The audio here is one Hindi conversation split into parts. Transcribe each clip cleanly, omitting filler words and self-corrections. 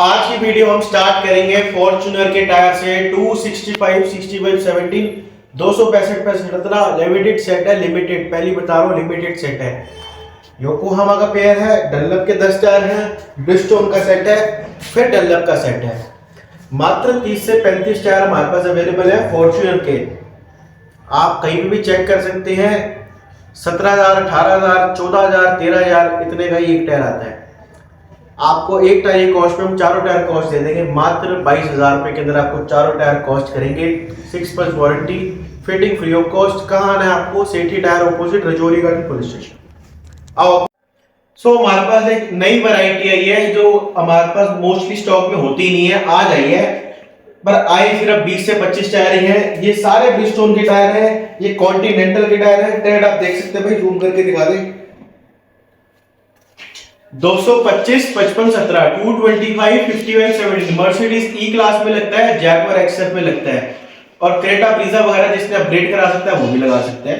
आज की वीडियो हम स्टार्ट करेंगे फॉर्च्यूनर के टायर से 265 65 17 265 17 लिमिटेड सेट है। लिमिटेड पहली बता रहा हूँ, लिमिटेड सेट है। योकोहामा का पेयर है, डनलप के 10 टायर हैं, ब्रिजस्टोन का सेट है, फिर डनलप का सेट है। मात्र 30 से 35 टायर हमारे पास अवेलेबल है फॉर्च्यूनर के। आप कहीं भी चेक कर सकते हैं। 17,000 18,000 14,000 13,000 इतने का ही एक टायर आता है। आपको एक टायर कॉस्ट में हम चारों टायर कॉस्ट दे देंगे। मात्र 22,000 रुपए के अंदर आपको चारों टायर कॉस्ट करेंगे। 6 month warranty, fitting free of cost. कहाँ आना है आपको? Sethi Tyre opposite Rajouri Garden police station आओ। सो हमारे पास एक नई वैरायटी आई है जो हमारे पास मोस्टली स्टॉक में होती नहीं है, आज आई है। पर आए सिर्फ 20 से 25 टायर ही हैं। ये सारे ब्रिजस्टोन के टायर हैं, ये कॉन्टिनेंटल के टायर हैं। टायर आप देख सकते हैं भाई, जूम करके दिखा दें। 225 55 17 225 55 17 मर्सिडीज ई क्लास में लगता है, जैगुआर एक्सएफ में लगता है, और क्रेटा ब्रीजा वगैरह जिसने अपग्रेड करा सकता है वो भी लगा सकते हैं।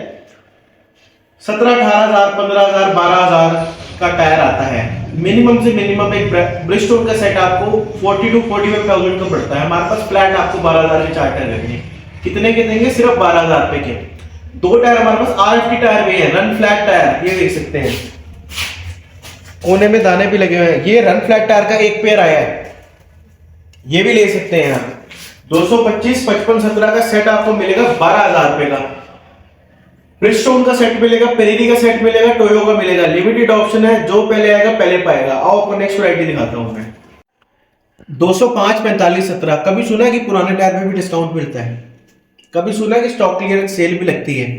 17 18,000 15,000 12,000 का टायर आता है। मिनिमम से मिनिमम एक ब्रिजस्टोन का सेट आपको 40 to 45,000 का पड़ता है। हमारे पास फ्लैट आपको 12,000 के 4 टायर लगेंगे। कितने के देंगे? सिर्फ 12,000 रुपए के। 2 टायर हमारे पास आरएफ टायर भी है, रन फ्लैट टायर, ये देख सकते हैं। कोने में दाने भी लगे हुए हैं। ये रन फ्लैट टायर का एक पेयर आया है, ये भी ले सकते हैं आप। 225 55 17 का सेट आपको मिलेगा 12,000 रुपए का। ब्रिजस्टोन का सेट मिलेगा, पेरिनी का सेट मिलेगा, टोयो का मिलेगा। लिमिटेड ऑप्शन है, जो पहले आएगा पहले पाएगा। आओ आपको नेक्स्ट वैरायटी दिखाता हूं मैं। 205 45 17। कभी सुना है कि पुराने टायर पे भी डिस्काउंट मिलता है? कभी सुना है कि स्टॉक क्लियरेंस सेल भी लगती है?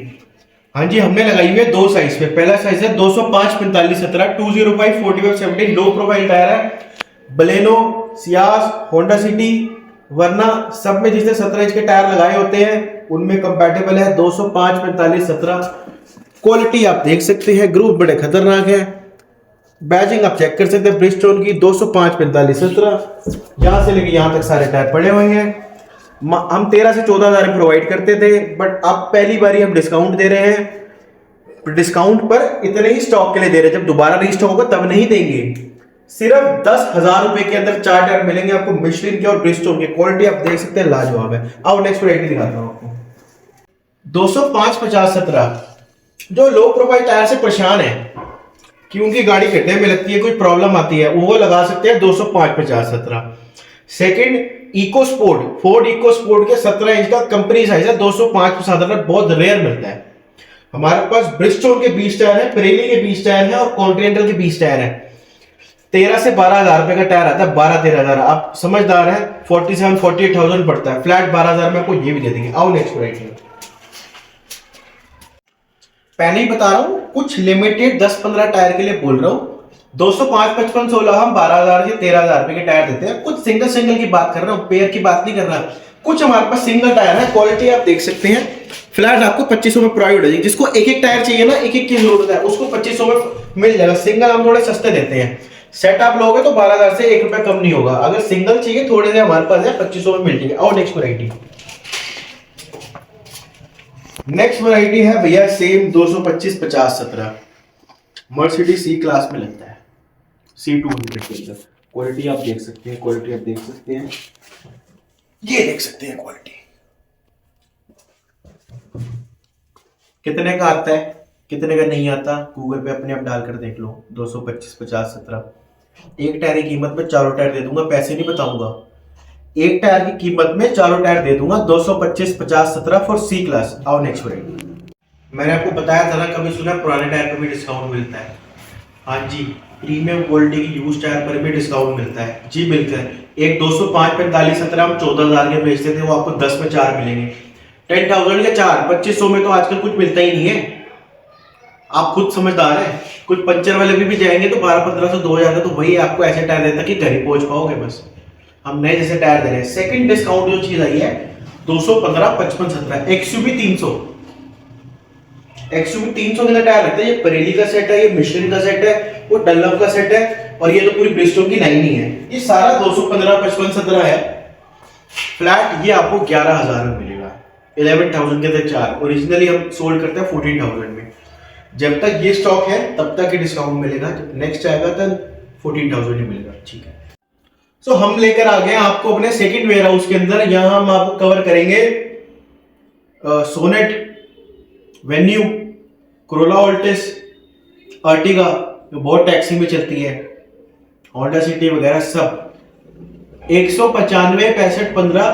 हाँ जी, हमने लगाई हुई है 2 साइज पे। पहला साइज है 205 45 17 205 45 17 लो प्रोफाइल टायर है। बलेनो, सियास, होंडा सिटी, वरना सब में जिसने 17 इंच के टायर लगाए होते हैं उनमें कंपैटिबल है 205 45 17। क्वालिटी आप देख सकते हैं, ग्रुप बड़े खतरनाक है। बैजिंग आप चेक कर सकते हैं ब्रिजस्टोन की। 205 45 17 यहां से लेके यहां तक सारे टायर पड़े हुए हैं। हम 13 से 14,000 में प्रोवाइड करते थे, बट अब पहली बार हम डिस्काउंट दे रहे हैं। डिस्काउंट पर इतने ही स्टॉक के लिए दे रहे हैं, जब दोबारा रीस्टॉक होगा तब नहीं देंगे। सिर्फ 10,000 रुपए के अंदर 4 टायर मिलेंगे आपको मिशलिन के और ब्रिजस्टोन की। क्वालिटी आप देख सकते हैं, लाजवाब है। आओ नेक्स्ट वैरायटी दिखाता हूं आपको। 205 50 17 जो लो प्रोफाइल टायर से परेशान है कि उनकी गाड़ी गड्ढे में लगती है, कोई प्रॉब्लम आती है, वो लगा सकते हैं 205 50 17। Second EcoSport, Ford EcoSport के 17 इंच का कंपनी साइज है। 205 17 बहुत रेयर मिलता है। हमारे पास ब्रिजस्टोन के 20 टायर है, पिरेली के 20 टायर है, और कॉन्टिनेंटल के 20 टायर है। 13 से 12,000 रुपए का टायर आता है। 12-13,000 आप समझदार हैं, 47 48,000 पड़ता है। फ्लैट 12,000 में आपको ये भी दे देंगे। आओ नेक्स्ट वैरायटी। पहले ही बता रहा हूं, कुछ लिमिटेड 10-15 टायर के लिए बोल रहा हूं। 205 55 16 हम 12,000 से 13,000 रुपए के टायर देते हैं। कुछ सिंगल की बात कर रहा हूं, पेयर की बात नहीं कर रहा। कुछ हमारे पास सिंगल टायर है, क्वालिटी आप देख सकते हैं। फ्लैट आपको 2500 में प्रोवाइड हो जाएगी। जिसको एक टायर चाहिए ना, एक की जरूरत है, उसको 2500 में मिल जाएगा। सिंगल हम थोड़े सस्ते देते हैं। सेट आप लोगे तो 12,000 से 1 रुपया कम नहीं होगा। अगर सिंगल चाहिए थोड़े से हमारे पास है, 2500 में मिल जाएंगे। और नेक्स्ट वैरायटी। नेक्स्ट वैरायटी है भैया सेम 225 50 17 मर्सिडीज सी क्लास में लगता है, C200 के अंदर। क्वालिटी आप देख सकते हैं, क्वालिटी आप देख सकते हैं, ये देख सकते हैं क्वालिटी। कितने का आता है, कितने का नहीं आता, गूगल पे अपने आप डालकर देख लो। 225 50 17 एक टायर की कीमत में चारों टायर दे दूंगा, पैसे नहीं बताऊंगा। एक टायर की कीमत में चारों टायर दे दूंगा। 225 50 17 फॉर सी क्लास। आओ नेक्स्ट वैरायटी। मैंने आपको बताया था ना, कभी सुना पुराने टायर पर भी डिस्काउंट मिलता है? हाँ जी, प्रीमियम क्वालिटी की यूज टायर पर भी डिस्काउंट मिलता है जी, मिलकर। एक 205 45 17 हम 14,000 के बेचते थे, वो आपको 10 में 4 मिलेंगे। 10,000 के 4 2500 में तो आजकल कुछ मिलता ही नहीं है। आप खुद समझदार हैं। कुछ पंचर वाले भी जाएंगे तो 1200-1500 2000 तो वही आपको ऐसे टायर देता कि घर ही पहुंच पाओगे बस। हम नए जैसे टायर दे रहे हैं। सेकंड डिस्काउंट जो चीज आई है 215 55 17 एक्सयूवी 300 के अंदर टायर लगता है। ये परेली का सेट है, ये मिशलिन का सेट है, वो डनलप का सेट है, और ये तो पूरी ब्रिजस्टोन की लाइन ही है। ये सारा 215 55 17 है। फ्लैट ये आपको 11,000 में मिलेगा। 11,000 के अंदर 4। ओरिजिनली हम सोल्ड करते हैं 14,000 में। जब तक ये स्टॉक है तब तक ये डिस्काउंट मिलेगा। जब नेक्स्ट आएगा तब 14,000 ही मिलेगा। ठीक है। सो हम लेकर आ गए हैं आपको अपने सेकंड वेयर हाउस के अंदर। यहाँ हम आपको कवर करेंगे Sonet, Venue, Corolla Altis, Ertiga जो बहुत टैक्सी में चलती है, होंडा सिटी वगैरह सब। 195 65 15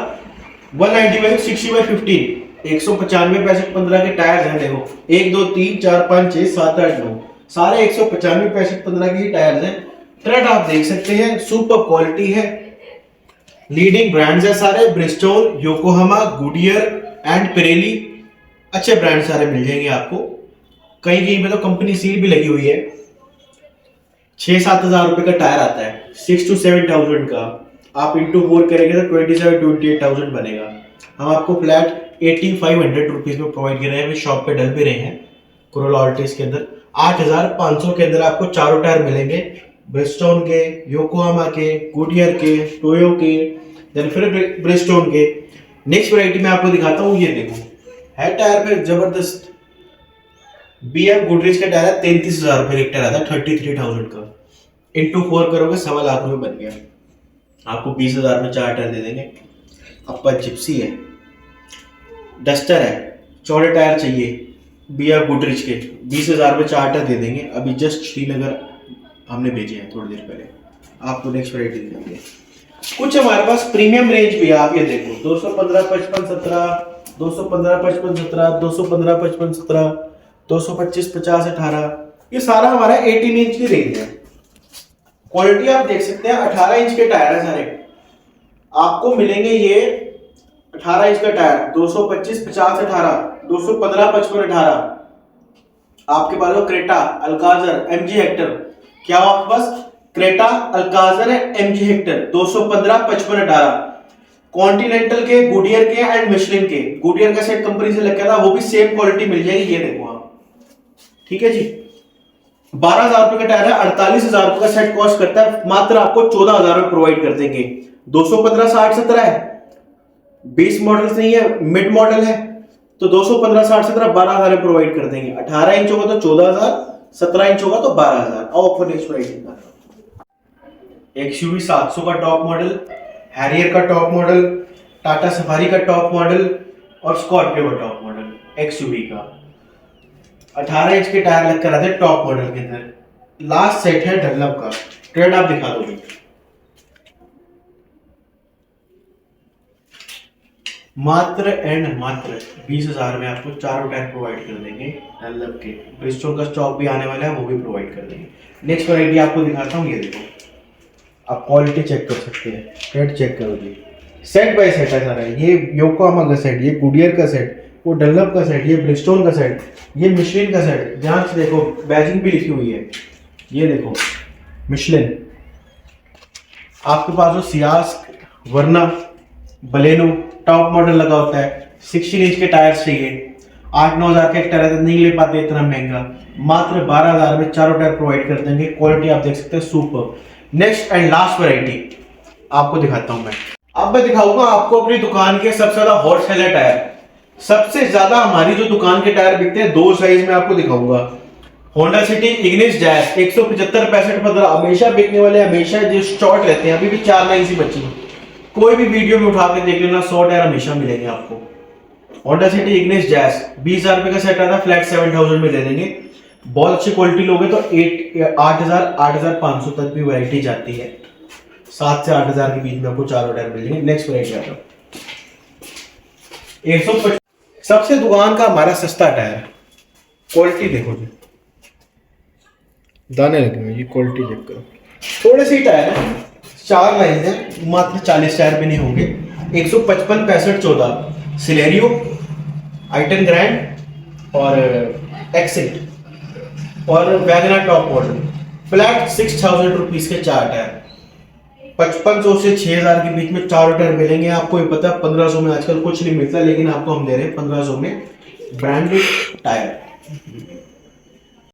195 60 बाई 15, 195 65 15 के टायर्स हैं। देखो 1 2 3 4 5 6 7 8 9 सारे 195 65 15 के ही टायर्स हैं। ट्रेड आप देख सकते हैं, सुपर क्वालिटी है, लीडिंग ब्रांड्स है सारे, Bristol, Yokohama, Goodyear and Pirelli, अच्छे ब्रांड सारे मिल जाएंगे आपको। कहीं कहीं पे तो कंपनी सील भी लगी हुई है। 6-7 हजार रुपए का टायर आता है, 6 to 7,000 का। आप इंटू 4 करेंगे तो 27-28,000 बनेगा। हम आपको फ्लैट 8500 रुपीज में प्रोवाइड कर रहे हैं, शॉप पे डल भी रहे हैं। कोरोला ऑल्टिस के अंदर 8500 के अंदर आपको चारों टायर मिलेंगे, ब्रिस्टोन के, योकोहामा के, गुडियर के, टोयो के, देन फिर ब्रिस्टोन के। नेक्स्ट वैरायटी में आपको दिखाता हूँ, ये देखो है टायर पे जबरदस्त BF गुडरेज का टायर है। 33,000 रुपए का टायर आता है, 33,000 का। इंटू 4 करोगे 1.25 लाख रुपए बन गया। आपको 20,000 में 4 टायर दे देंगे। अपा जिप्सी है, डस्टर है, चौड़े टायर चाहिए BF गुडरेज के, 20,000 में 4 टायर दे देंगे। अभी जस्ट श्रीनगर हमने भेजे हैं थोड़ी देर पहले। आपको नेक्स्ट वैरायटी दिखाएंगे। कुछ हमारे पास प्रीमियम रेंज भी है, आप ये देखो 215 55 17, 215 55 17, 215 55 17, 225 50 18, ये सारा हमारा 18 इंच की रेंज है। क्वालिटी आप देख सकते हैं, 18 इंच के टायर है सारे। आपको मिलेंगे ये 18 इंच का टायर, 225 50 18, 215 55 18। आपके पास हो क्रेटा, अल्काजर, MG हेक्टर। क्या हो आपके पास? Creta, Alcazar, MG Hector, 215 55 18। Continental के, गुडियर के एंड मिशलिन के। गुडियर का सेट कंपनी से लगा था, वो भी सेम क्वालिटी मिल जाएगी। ये देखो आप, ठीक है जी। 12,000 रुपए का टायर है, 48,000 रुपए का सेट कॉस्ट करता है, मात्र आपको 14,000 में प्रोवाइड कर देंगे। 215 60 17 है, 20 मॉडल नहीं है, मिड मॉडल है, तो 215 60 17 12,000 में प्रोवाइड कर देंगे। 18 इंच होगा तो 14,000, 17 इंच होगा तो 12,000। और ऑफर नेक्स्ट प्राइसिंग का XUV 700 का टॉप मॉडल, हैरियर का टॉप मॉडल, टाटा सफारी का टॉप मॉडल और स्कॉर्पियो का टॉप मॉडल XUV का। 18 इंच के टायर लग कर आते हैं टॉप मॉडल के अंदर। लास्ट सेट है डनलप का। ट्रेड आप दिखा दोगे, मात्र एंड मात्र 20,000 में आपको चारों टायर प्रोवाइड कर देंगे डनलप के। ब्रिस्टोल का स्टॉक भी आने वाला है, वो भी प्रोवाइड कर देंगे। नेक्स्ट वैरायटी आपको दिखाता हूँ, ये देखो आप क्वालिटी चेक कर सकते हैं, ट्रेड चेक करो जी। सेट बाय सेट है सारा। ये योकोहामा का सेट, ये गुडियर का सेट, वो डनलप का सेट, ये ब्रिस्टोन का सेट, ये मिशलिन का सेट। ध्यान से देखो, बैजिंग भी लिखी हुई है। ये देखो मिशलिन। आपके पास जो सियास, वरना, बलेनो टॉप मॉडल लगा होता है, 16 इंच के टायर्स चाहिए, 8-9 हजार का एक टायर नहीं ले पाते इतना महंगा। मात्र 12,000 में चारों टायर प्रोवाइड कर देंगे। क्वालिटी आप देख सकते हैं, super. Next and last variety आपको दिखाता हूं मैं। अब मैं दिखाऊंगा आपको अपनी दुकान के सबसे ज्यादा हॉट सेलर टायर। सबसे ज्यादा हमारी जो दुकान के टायर बिकते हैं, 2 साइज में आपको दिखाऊंगा। होंडा सिटी, इग्निस, जैस 175 65 15 हमेशा बिकने वाले, हमेशा जो शॉर्ट रहते हैं। अभी भी 4 लाइन सी बची है, कोई भी वीडियो में उठा के देख लेना, 100 टायर हमेशा मिलेंगे आपको। होंडा सिटी, इग्निस, जैस 20,000 रुपए का सेट आता है, फ्लैट 7,000 में दे देंगे। बहुत अच्छी क्वालिटी लोगे तो 8,000 8,500 तक भी वैरायटी जाती है। 7 से 8,000 के बीच में आपको चारों टायर मिल जाएंगे। नेक्स्ट वैरायटी आता है 150, सबसे दुकान का हमारा सस्ता टायर। क्वालिटी देखो जी, दाने लगे हुए, ये क्वालिटी चेक करो। थोड़े से ही टायर है, 4 लाइन है, मात्र 40 टायर भी नहीं होंगे। 155 65 14 सिलेरियो, आइटन ग्रैंड और एक्सेंट और Wagner top model. Flat 6,000 rupees के 4 टायर। 5500 से 6,000 के बीच में 4 टायर मिलेंगे आपको। ये पता है 1500 में आजकल कुछ नहीं मिलता, लेकिन आपको हम दे रहे हैं 1500 में ब्रांडेड टायर।